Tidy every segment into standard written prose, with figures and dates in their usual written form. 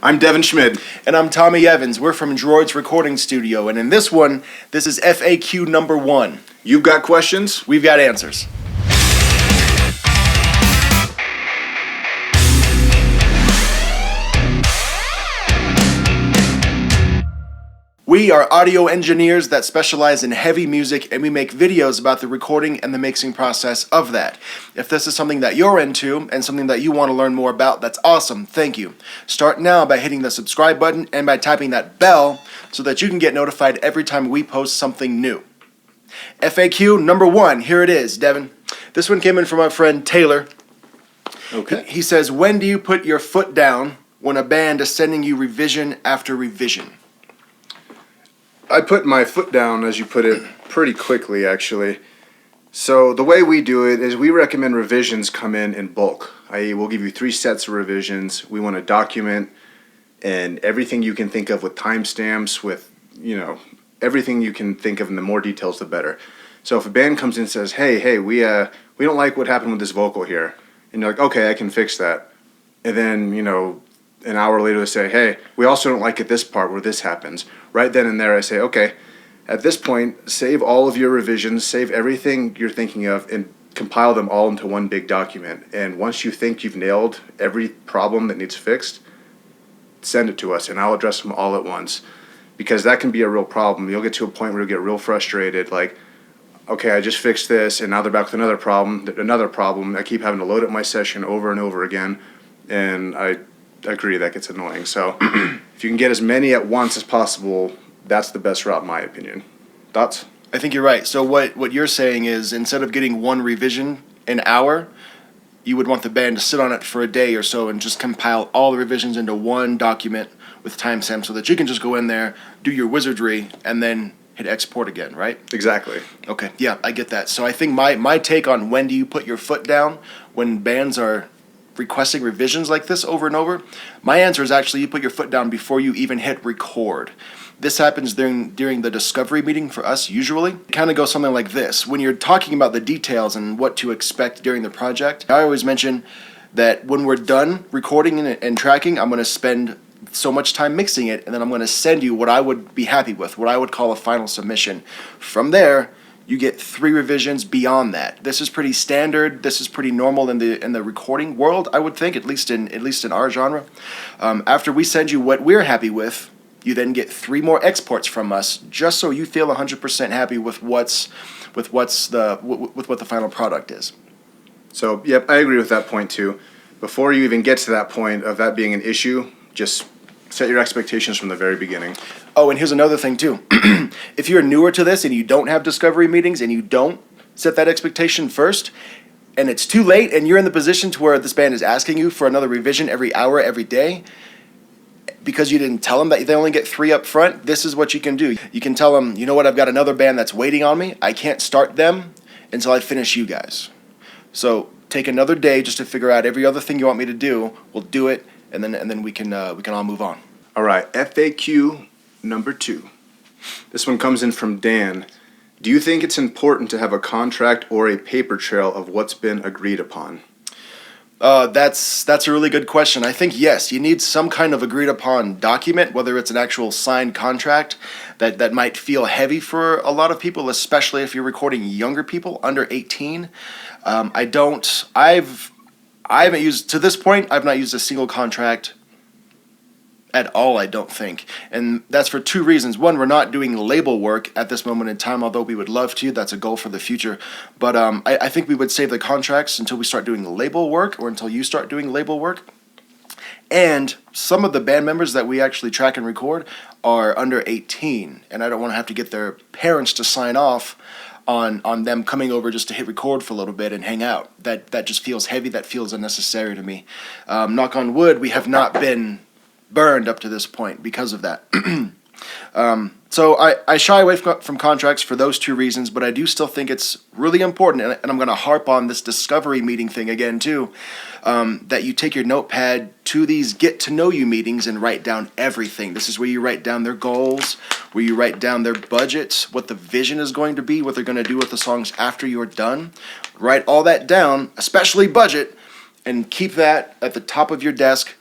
I'm Devin Schmidt. And I'm Tommy Evans. We're from Droids Recording Studio, and in this one, this is FAQ number 1. You've got questions? We've got answers. We are audio engineers that specialize in heavy music, and we make videos about the recording and the mixing process of that. If this is something that you're into and something that you want to learn more about, that's awesome. Thank you. Start now by hitting the subscribe button and by tapping that bell so that you can get notified every time we post something new. FAQ number 1, here it is, Devin. This one came in from our friend Taylor. Okay. He says, when do you put your foot down when a band is sending you revision after revision? I put my foot down, as you put it, pretty quickly, actually. So the way we do it is we recommend revisions come in bulk, i.e. we'll give you 3 sets of revisions. We want to document and everything you can think of with timestamps, with, everything you can think of, and the more details, the better. So if a band comes in and says, hey, we don't like what happened with this vocal here, and you're like, okay, I can fix that. And then, an hour later they say, hey, we also don't like it this part where this happens. Right then and there I say, okay, at this point, save all of your revisions, save everything you're thinking of, and compile them all into one big document. And once you think you've nailed every problem that needs fixed, send it to us, and I'll address them all at once. Because that can be a real problem. You'll get to a point where you'll get real frustrated, like, okay, I just fixed this, and now they're back with another problem. I keep having to load up my session over and over again, and I agree that gets annoying. So if you can get as many at once as possible, that's the best route in my opinion. Thoughts? I think you're right. So what you're saying is, instead of getting one revision an hour, you would want the band to sit on it for a day or so and just compile all the revisions into one document with timestamps so that you can just go in there, do your wizardry, and then hit export again, right? Exactly. Okay, yeah, I get that. So I think my take on when do you put your foot down when bands are requesting revisions like this over and over, my answer is actually you put your foot down before you even hit record. This happens during the discovery meeting for us usually. It kind of goes something like this. When you're talking about the details and what to expect during the project, I always mention that when we're done recording and tracking, I'm going to spend so much time mixing it, and then I'm going to send you what I would be happy with, what I would call a final submission. From there, you get 3 revisions beyond that. This is pretty standard. This is pretty normal in the recording world, I would think, at least in our genre. After we send you what we're happy with, you then get 3 more exports from us, just so you feel 100% happy with what the final product is. So, yep, I agree with that point too. Before you even get to that point of that being an issue, just set your expectations from the very beginning. Oh, and here's another thing too. If you're newer to this and you don't have discovery meetings and you don't set that expectation first, and it's too late and you're in the position to where this band is asking you for another revision every hour, every day, because you didn't tell them that they only get 3 up front, this is what you can do. You can tell them, you know what, I've got another band that's waiting on me. I can't start them until I finish you guys. So take another day just to figure out every other thing you want me to do. We'll do it, and then we can all move on. All right, FAQ number 2. This one comes in from Dan. Do you think it's important to have a contract or a paper trail of what's been agreed upon? That's a really good question. I think yes, you need some kind of agreed upon document, whether it's an actual signed contract that might feel heavy for a lot of people, especially if you're recording younger people under 18. I haven't used, to this point, I've not used a single contract at all, I don't think. And that's for 2 reasons. One, we're not doing label work at this moment in time, although we would love to. That's a goal for the future. But I think we would save the contracts until we start doing label work, or until you start doing label work. And some of the band members that we actually track and record are under 18, and I don't want to have to get their parents to sign off on them coming over just to hit record for a little bit and hang out. That just feels heavy. That feels unnecessary to me. Knock on wood, we have not been burned up to this point because of that. So I shy away from contracts for those 2 reasons, but I do still think it's really important, and I'm going to harp on this discovery meeting thing again too, that you take your notepad to these get-to-know-you meetings and write down everything. This is where you write down their goals, where you write down their budgets, what the vision is going to be, what they're going to do with the songs after you're done. Write all that down, especially budget, and keep that at the top of your desk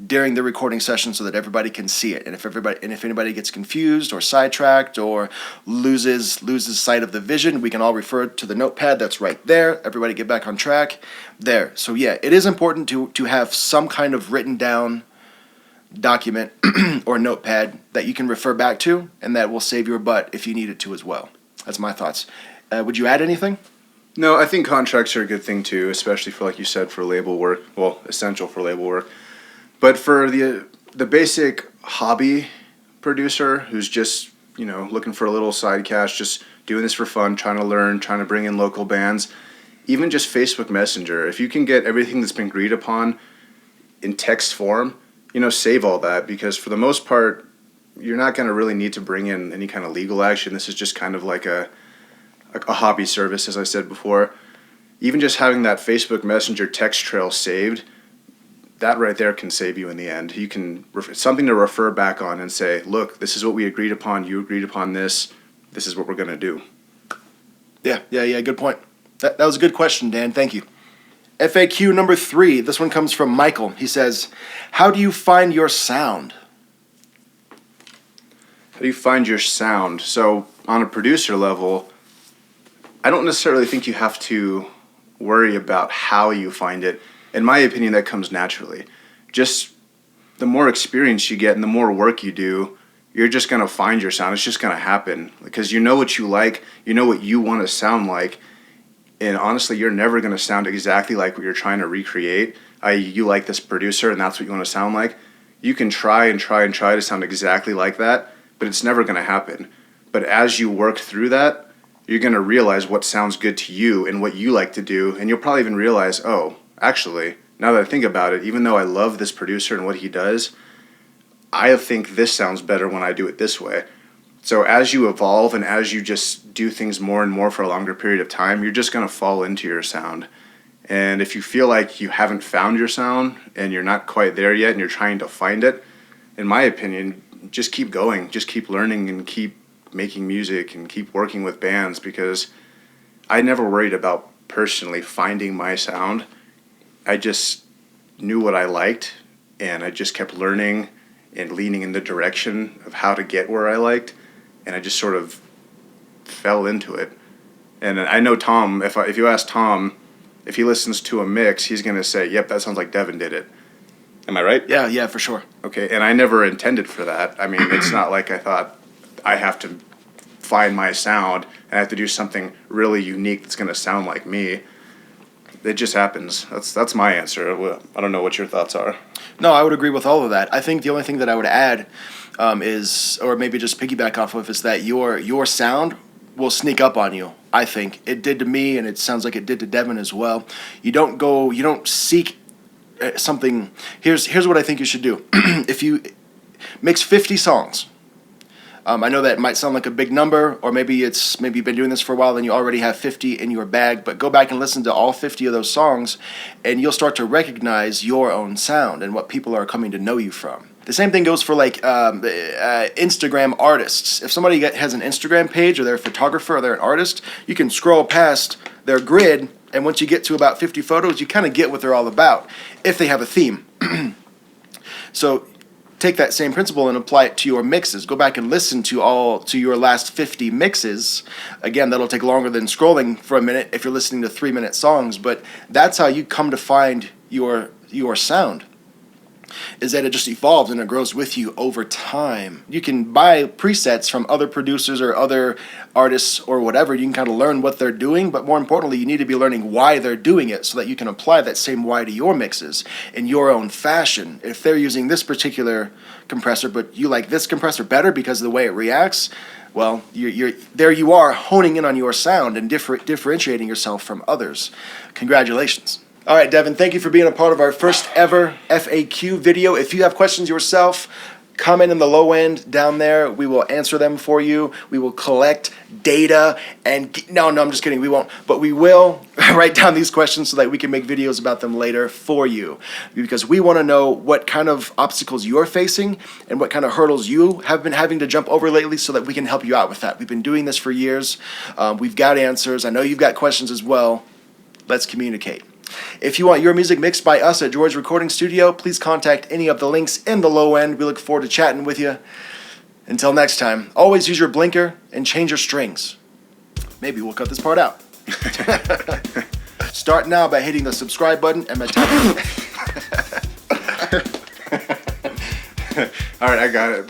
during the recording session so that everybody can see it. And if anybody gets confused or sidetracked or loses sight of the vision, we can all refer to the notepad that's right there. Everybody get back on track there. So yeah, it is important to have some kind of written down document or notepad that you can refer back to, and that will save your butt if you need it to as well. That's my thoughts. Would you add anything? No, I think contracts are a good thing too, especially for, like you said, for label work. Well, essential for label work. But for the basic hobby producer who's just, looking for a little side cash, just doing this for fun, trying to learn, trying to bring in local bands, even just Facebook Messenger, if you can get everything that's been agreed upon in text form, save all that, because for the most part, you're not going to really need to bring in any kind of legal action. This is just kind of like a hobby service, as I said before. Even just having that Facebook Messenger text trail saved, that right there can save you in the end. You can something to refer back on and say, look, this is what we agreed upon. You agreed upon this. This is what we're going to do. Yeah. Good point. That was a good question, Dan. Thank you. FAQ number 3. This one comes from Michael. He says, how do you find your sound? How do you find your sound? So on a producer level, I don't necessarily think you have to worry about how you find it. In my opinion, that comes naturally. Just the more experience you get and the more work you do, you're just going to find your sound. It's just going to happen because you know what you like, you know what you want to sound like, and honestly, you're never going to sound exactly like what you're trying to recreate. You like this producer and that's what you want to sound like. You can try to sound exactly like that, but it's never going to happen. But as you work through that, you're going to realize what sounds good to you and what you like to do, and you'll probably even realize, oh, actually, now that I think about it, even though I love this producer and what he does, I think this sounds better when I do it this way. So as you evolve and as you just do things more and more for a longer period of time, you're just going to fall into your sound. And if you feel like you haven't found your sound and you're not quite there yet and you're trying to find it, in my opinion, just keep going. Just keep learning and keep making music and keep working with bands, because I never worried about personally finding my sound. I just knew what I liked, and I just kept learning and leaning in the direction of how to get where I liked, and I just sort of fell into it. And I know Tom, if you ask Tom, if he listens to a mix, he's going to say, yep, that sounds like Devin did it. Am I right? Yeah, for sure. Okay, and I never intended for that. I mean, it's not like I thought I have to find my sound and I have to do something really unique that's going to sound like me. It just happens. That's my answer. I don't know what your thoughts are. No, I would agree with all of that. I think the only thing that I would add is, or maybe just piggyback off of, is that your sound will sneak up on you. I think it did to me, and it sounds like it did to Devin as well. You don't seek something. Here's what I think you should do. If you mix 50 songs, I know that might sound like a big number, or maybe you've been doing this for a while and you already have 50 in your bag, but go back and listen to all 50 of those songs and you'll start to recognize your own sound and what people are coming to know you from. The same thing goes for Instagram artists. If somebody has an Instagram page, or they're a photographer or they're an artist, you can scroll past their grid, and once you get to about 50 photos, you kind of get what they're all about, if they have a theme. So take that same principle and apply it to your mixes. Go back and listen to your last 50 mixes. Again, that'll take longer than scrolling for a minute if you're listening to 3-minute songs, but that's how you come to find your sound, is that it just evolves and it grows with you over time. You can buy presets from other producers or other artists or whatever. You can kind of learn what they're doing, but more importantly, you need to be learning why they're doing it so that you can apply that same why to your mixes in your own fashion. If they're using this particular compressor, but you like this compressor better because of the way it reacts, well, you're there. You are honing in on your sound and differentiating yourself from others. Congratulations. All right, Devin, thank you for being a part of our first ever FAQ video. If you have questions yourself, comment in the low end down there. We will answer them for you. We will collect data and no, I'm just kidding. We won't, but we will write down these questions so that we can make videos about them later for you, because we want to know what kind of obstacles you're facing and what kind of hurdles you have been having to jump over lately so that we can help you out with that. We've been doing this for years. We've got answers. I know you've got questions as well. Let's communicate. If you want your music mixed by us at Droids Recording Studio, please contact any of the links in the low end. We look forward to chatting with you. Until next time, always use your blinker and change your strings. Maybe we'll cut this part out. Start now by hitting the subscribe button and All right, I got it.